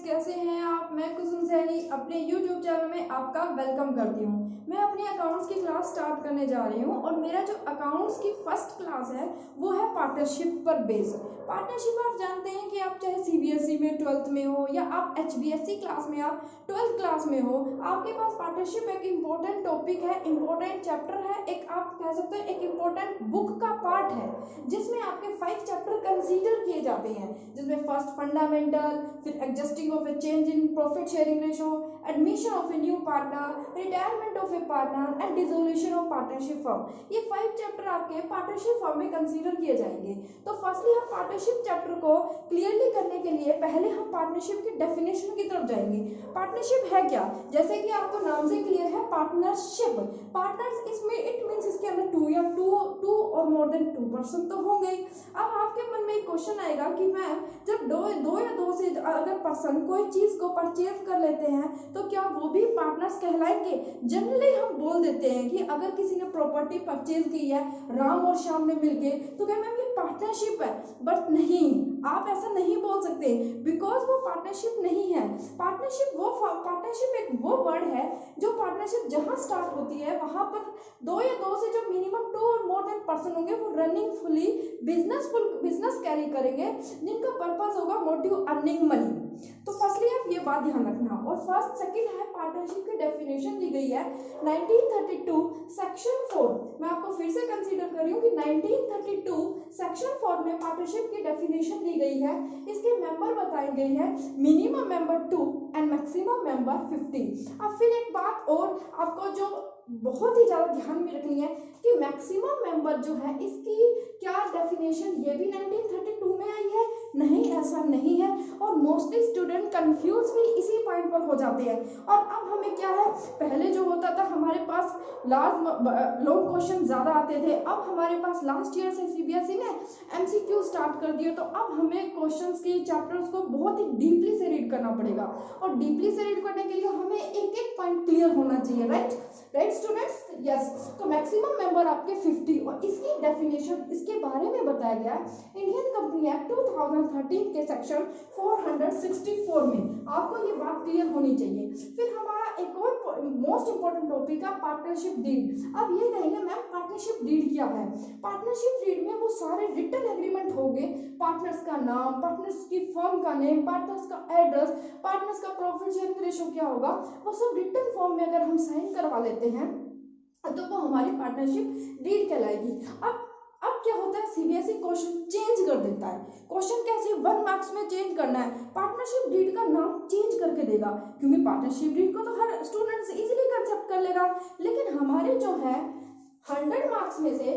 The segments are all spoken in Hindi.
कैसे हैं आप। मैं कुसुम सैनी अपने YouTube चैनल में आपका वेलकम करती हूँ। मैं अपनी अकाउंट्स की क्लास स्टार्ट करने जा रही हूँ और मेरा जो अकाउंट्स की फर्स्ट क्लास है वो है पार्टनरशिप पर बेस्ड। पार्टनरशिप आप जानते हैं कि आप चाहे CBSE में 12th में हो या आप HBSE क्लास में आप 12th क्लास में हो, आपके पास पार्टनरशिप एक इम्पोर्टेंट टॉपिक है, इम्पोर्टेंट चैप्टर है, एक आप कह सकते हैं एक इम्पोर्टेंट बुक का पार्ट है जिसमें आपके 5 चैप्टर कंसीडर किए जाते हैं, जिसमें फर्स्ट फंडामेंटल, फिर adjusting of A change in profit sharing ratio, admission of a new partner, retirement of A partner and dissolution of partnership firm. ये 5 चैप्टर आपके पार्टनरशिप फर्म में कंसीडर किए जाएंगे। तो फर्स्टली हम पार्टनरशिप चैप्टर को क्लियरली करने के लिए पहले हम पार्टनरशिप की डेफिनेशन की तरफ जाएंगे। पार्टनरशिप है क्या? जैसे कि आपको नाम से क्लियर है, पार्टनरशिप। पार्टनर्स इसमें इट मींस इसके अंदर टू और मोर देन 2 पर्सन तो होंगे। अब आपके मन में एक क्वेश्चन आएगा कि मैम जब दो या दो से अगर पर्सन कोई चीज को परचेज कर लेते हैं तो क्या वो भी पार्टनर्स कहलाएंगे? जनरली हम बोल देते हैं कि अगर किसी ने प्रॉपर्टी परचेज की है राम और श्याम ने मिलके तो क्या मैम ये पार्टनरशिप है? बट नहीं, आप ऐसा नहीं बोल सकते बिकॉज वो पार्टनरशिप नहीं है। पार्टनरशिप एक वो वर्ड है जो पार्टनरशिप जहां स्टार्ट होती है वहां पर दो या दो से जो मिनिमम 2 और मोर देन पर्सन होंगे वो रनिंग फुली बिजनेस कैरी करेंगे जिनका पर्पस होगा मोटिव अर्निंग मनी। तो फर्स्टली आप ये बात ध्यान रखना। और फर्स्ट सेकंड है पार्टनरशिप की डेफिनेशन दी गई है 1932 सेक्शन 4। मैं आपको फिर से कंसीडर कर रही हूँ कि 1932 सेक्शन 4 में पार्टनरशिप की डेफिनेशन दी गई है। इसके मेंबर बताए गए हैं minimum member 2 and maximum member 50। अब फिर एक बात और आपको जो बहुत ही ज्यादा ध्यान में रखनी है कि मैक्सिमम मेंबर जो है इसकी क्या डेफिनेशन ये भी 1932 में आई है? नहीं, ऐसा नहीं है। और मोस्टली स्टूडेंट कंफ्यूज भी इसी पॉइंट पर हो जाते हैं। और अब हमें क्या है, पहले जो होता था हमारे पास लॉन्ग क्वेश्चन ज्यादा आते थे, अब हमारे पास लास्ट ईयर से CBSE ने MCQ स्टार्ट कर दिया, तो अब हमें क्वेश्चंस के चैप्टर्स को बहुत ही डीपली से रीड करना पड़ेगा। और डीपली से रीड करने के लिए हमें एक एक पॉइंट क्लियर होना चाहिए। Right students? यस। तो मैक्सिमम मेंबर आपके 50 और इसकी डेफिनेशन इसके बारे में बताया गया इंडियन कंपनी एक्ट 2013 के सेक्शन 464 में। आपको ये बात क्लियर होनी चाहिए। फिर हमारा एक और मोस्ट इंपोर्टेंट टॉपिक है पार्टनरशिप डीड। अब ये कहेंगे मैम पार्टनरशिप डीड क्या है? पार्टनरशिप डीड में वो सारे रिटन एग्रीमेंट होंगे, पार्टनर्स का नाम, पार्टनर्स की फर्म का नेम, पार्टनर्स का एड्रेस, पार्टनर्स का प्रॉफिट शेयरिंग रेशो क्या होगा, वो सब रिटन फॉर्म में अगर हम साइन करवा लेते हैं तो वो हमारी पार्टनरशिप डीड कहलाएगी। अब क्या होता है, CBSE क्वेश्चन चेंज कर देता है। क्वेश्चन कैसे 1 मार्क्स में चेंज करना है, पार्टनरशिप डीड का नाम चेंज करके देगा, क्योंकि पार्टनरशिप डीड को तो हर स्टूडेंट इजीली कंसेप्ट कर लेगा। लेकिन हमारे जो है 100 मार्क्स में से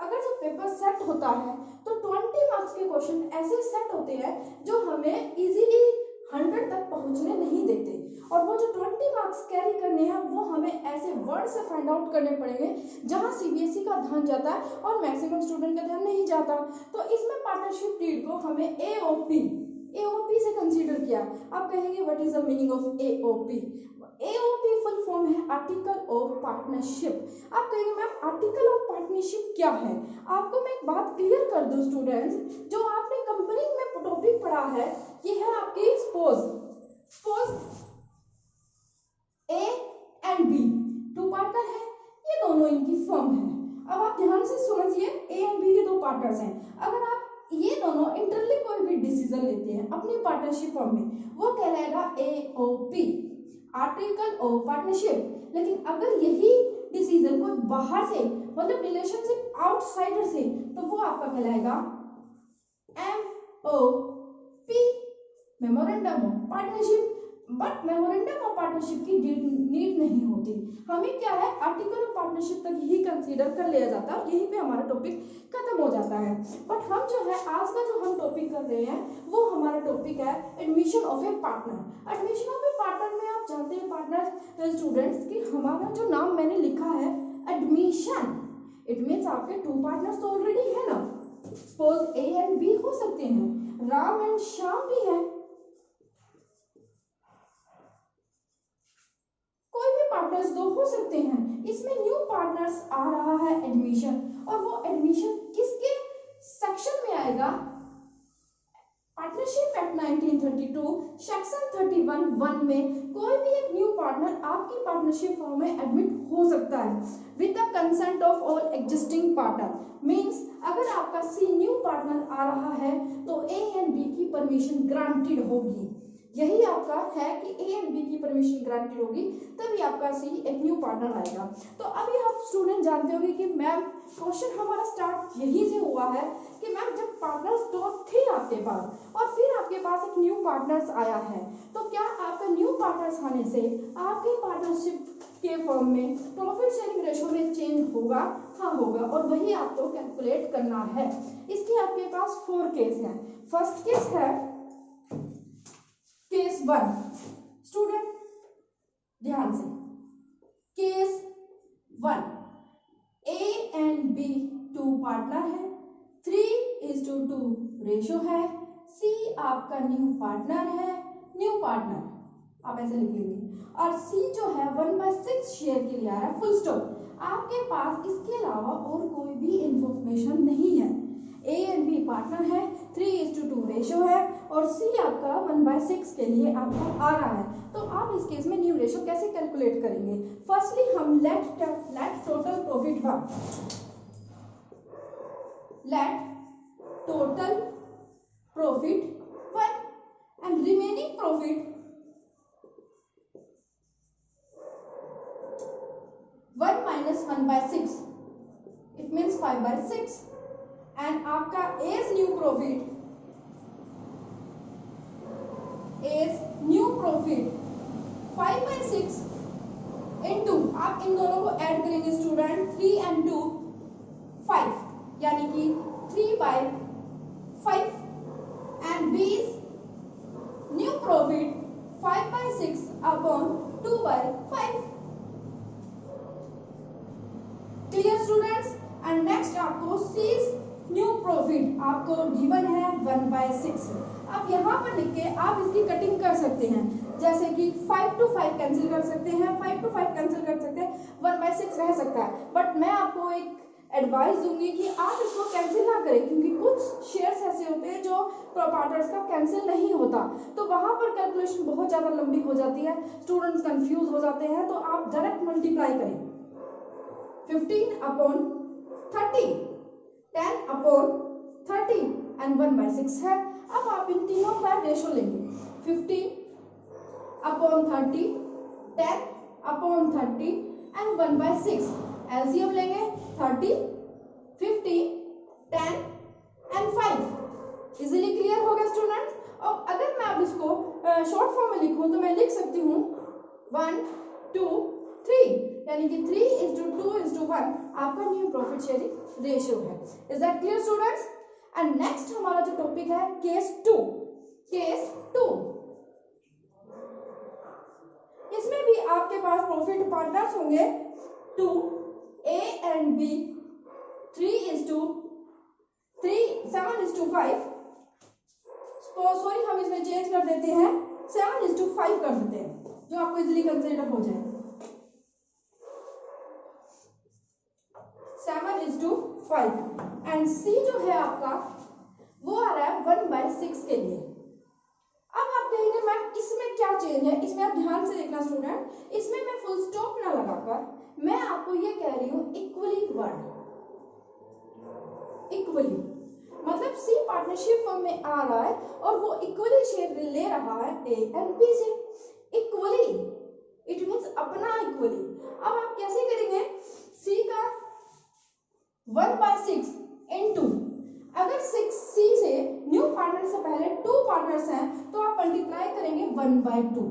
अगर जो पेपर सेट होता है तो 20 मार्क्स के क्वेश्चन ऐसे सेट होते हैं जो हमें इजीली 100 तक पहुंचने नहीं देते। और वो जो 20 मार्क्स कैरी करने हैं वो हमें ऐसे वर्ड से फाइंड आउट करने पड़ेंगे जहां CBSE का ध्यान जाता है और मैक्सिमम स्टूडेंट का ध्यान नहीं जाता। तो इसमें पार्टनरशिप डीड को हमें AOP से कंसीडर किया। आप कहेंगे what is the meaning of AOP? AOP full form है आर्टिकल ऑफ पार्टनरशिप। आप कहेंगे मैम आर्टिकल ऑफ पार्टनरशिप क्या है? आपको मैं एक बात क्लियर कर दूं स्टूडेंट्स, जो आपने कंपनी में टॉपिक पढ़ा है ये है आपकी suppose A and B 2 partner है, ये दोनों इनकी फर्म है। अब आप ध्यान से समझिए, A एंड B ये 2 पार्टनर्स हैं। अगर आप ये दोनों इंटरली कोई भी डिसीजन लेते हैं अपनी पार्टनरशिप फर्म में, वो कहलाएगा AOP, आर्टिकल ऑफ पार्टनरशिप। लेकिन अगर यही डिसीजन कोई बाहर से मतलब रिलेशनशिप आउटसाइडर से, तो वो आपका कहलाएगा MOP, memorandum of partnership. But memorandum of partnership की नीड नहीं होती। हमें क्या है, आर्टिकल ऑफ पार्टनरशिप तक ही कंसीडर कर लिया जाता है और यहीं पे हमारा टॉपिक खत्म हो जाता है। बट हम जो है आज का जो हम टॉपिक कर रहे हैं वो हमारा टॉपिक है admission of A partner. Admission of A partner में आप जानते हैं पार्टनर स्टूडेंट्स की हमारा जो नाम मैंने लिखा है एडमिशन, इट मीन्स आपके 2 पार्टनर्स तो ऑलरेडी है ना। सपोज A एंड B हो सकते हैं, राम एंड श्याम भी है, पार्टनर्स 2 हो सकते हैं। इसमें न्यू पार्टनर्स आ रहा है एडमिशन, और वो एडमिशन किसके सेक्शन में आएगा? पार्टनरशिप एक्ट 1932 सेक्शन 31(1) में कोई भी एक न्यू पार्टनर आपकी पार्टनरशिप फॉर्म में एडमिट हो सकता है with the consent of all existing partner. Means अगर आपका सी न्यू पार्टनर आ रहा है तो ए एंड बी की परमिशन ग्रांटेड होगी। यही आपका है कि ए एंड बी की परमिशन ग्रांटेड होगी तभी आपका सी एक न्यू पार्टनर आएगा। तो अभी आप स्टूडेंट जानते होंगे कि मैम क्वेश्चन हमारा स्टार्ट यही से हुआ है कि मैम जब पार्टनर्स दो थे आपके पास और फिर आपके पास एक न्यू पार्टनर्स आया है तो क्या आपका न्यू पार्टनर्स आने से आपके पार्टनरशिप के फॉर्म में प्रॉफिट शेयरिंग रेशो में चेंज होगा? हाँ होगा, और वही आपको कैलकुलेट करना है। इसके आपके पास 4 केस हैं। फर्स्ट केस है केस 1। स्टूडेंट ध्यान से, case 1, A and B 2 partner है, 3:2 रेशो है, सी आपका न्यू पार्टनर है, न्यू पार्टनर आप ऐसे लिखेंगे, और सी जो है 1/6 शेयर के लिए आ रहा है, फुल स्टॉप। आपके पास इसके अलावा और कोई भी इंफॉर्मेशन नहीं है। ए एंड बी पार्टनर है, 3:2 रेशो है, और सी आपका 1/6 के लिए आपको आ रहा है। तो आप इस केस में न्यू रेशो कैसे कैलकुलेट करेंगे? फर्स्टली हम let total profit 1, let total profit 1 and remaining profit 1 minus 1/6, it means 5/6, and आपका एज न्यू प्रॉफिट 5/6 into, आप इन दोनों को ऐड करेंगे स्टूडेंट, 3 and 2 5, यानी कि 3/5, and बीस new profit 5/6 upon 2/5। Clear students? And next आपको सीज न्यू प्रॉफिट आपको गिवन है 1/6। अब यहाँ पर लिख के आप इसकी कटिंग कर सकते हैं, जैसे कि 5 to 5 कैंसिल कर सकते हैं, 5 to 5 कैंसिल कर सकते हैं, 1/6 रह सकता है। बट मैं आपको एक एडवाइस दूंगी कि आप इसको कैंसिल ना करें, क्योंकि कुछ शेयर्स ऐसे होते हैं जो पार्टनर्स का कैंसिल नहीं होता, तो वहां पर कैलकुलेशन बहुत ज्यादा लंबी हो जाती है, स्टूडेंट्स कंफ्यूज हो जाते हैं। तो आप डायरेक्ट मल्टीप्लाई करें, 15/30, 10/30 एंड 1/6 है। अब आप इन तीनों का रेशो लेंगे, 15/30, 10/30 एंड 1/6। एलसीएम लेंगे 30, 50, 10 एंड 5। इजीली क्लियर हो गया स्टूडेंट्स? और अगर मैं अब इसको शॉर्ट फॉर्म में लिखूं तो मैं लिख सकती हूँ 1, 2, 3, यानी कि 3:2:1 आपका न्यू प्रॉफिट शेयरिंग रेशियो है। Is that clear students? And next हमारा जो टॉपिक है केस 2। केस 2, इसमें भी आपके पास प्रॉफिट पार्टनर्स होंगे 2, ए एंड बी, 7:5। सॉरी, हम इसमें चेंज कर देते हैं, 7:5 कर देते हैं, जो आपको इजीली कंसिडर हो जाए। 7:5 एंड सी जो है आपका वो आ रहा है 1/6 के लिए। अब आप कहेंगे मैम इसमें क्या चेंज है? इसमें आप ध्यान से देखना स्टूडेंट, इसमें मैं फुल स्टॉप ना लगाकर मैं आपको ये कह रही हूँ इक्वली वर्ड, इक्वली मतलब सी पार्टनरशिप फॉर्म में आ रहा है और वो इक्वली शेयर ले रहा है ए एंड बी से। इक्वली इट मींस अपना इक्वली। अब आप कैसे करेंगे? सी का 1/6 इनटू, अगर 6C से न्यू पार्टनर से पहले 2 पार्टनर्स हैं तो आप मल्टीप्लाई करेंगे 1/2।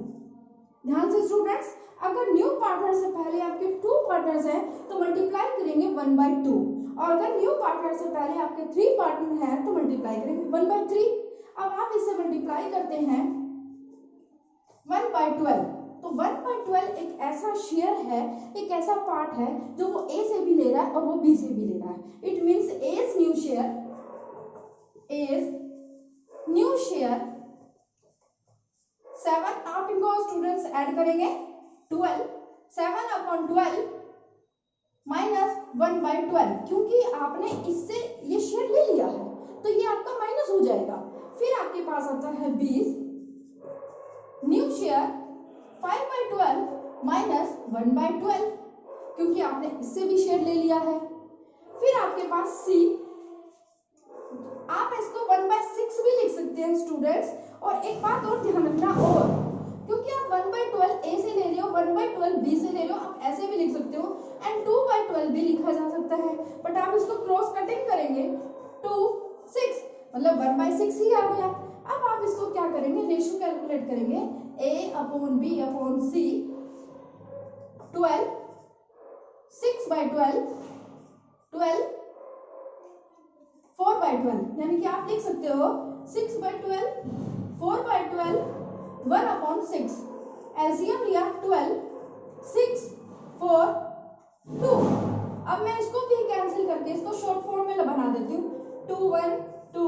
ध्यान से स्टूडेंट्स, अगर न्यू पार्टनर से पहले आपके 2 पार्टनर्स हैं तो मल्टीप्लाई करेंगे 1/2, और अगर न्यू पार्टनर से पहले आपके 3 पार्टनर हैं तो मल्टीप्लाई करेंगे 1/3। अब आप इसे मल्टीप्लाई करते हैं 1/12, तो 1/12 एक ऐसा शेयर है, एक ऐसा पार्ट है जो वो ए से भी ले रहा है और वो बी से भी ले रहा है। It means as new share, as new share 7, आप इनको स्टूडेंट्स ऐड करेंगे 12, 7/12 माइनस 1/12, क्योंकि आपने इससे ये शेयर ले लिया है तो ये आपका माइनस हो जाएगा। फिर आपके पास आता है 20 शेयर 5/12 माइनस 1/12, क्योंकि आपने इससे भी शेयर ले लिया है। फिर आपके पास C, आप इसको 1/6 भी लिख सकते हैं स्टूडेंट्स। और एक बात और ध्यान रखना, और क्योंकि आप 1/12 A से ले रहे हो, 1/12 B से ले रहे हो, आप ऐसे भी लिख सकते हो एंड 2/12 भी लिखा जा सकता है, बट आप इसको क्रॉस कटिंग करेंगे 2 6 मतलब 1/6 ही आ गया। अब आप इसको क्या करेंगे, रेशियो कैलकुलेट करेंगे, A/B/C 12 6/12 12 4/12, यानी कि आप लिख सकते हो 6/12 4/12 1/6। एलसीएम लिया 12 6 4 2। अब मैं इसको भी कैंसिल करके इसको शॉर्ट फॉर्म में बना देती हूँ 2 1 2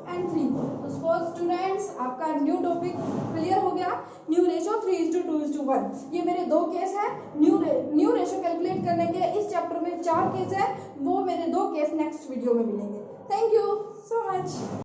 एंड 3। तो स्टूडेंट्स आपका न्यू टॉपिक क्लियर हो गया, न्यू रेशो 3:2:1। ये मेरे 2 केस है, न्यू रेशो कैलकुलेट करने के इस चैप्टर में 4 केस है, वो मेरे 2 केस नेक्स्ट वीडियो में मिलेंगे। Thank you so much.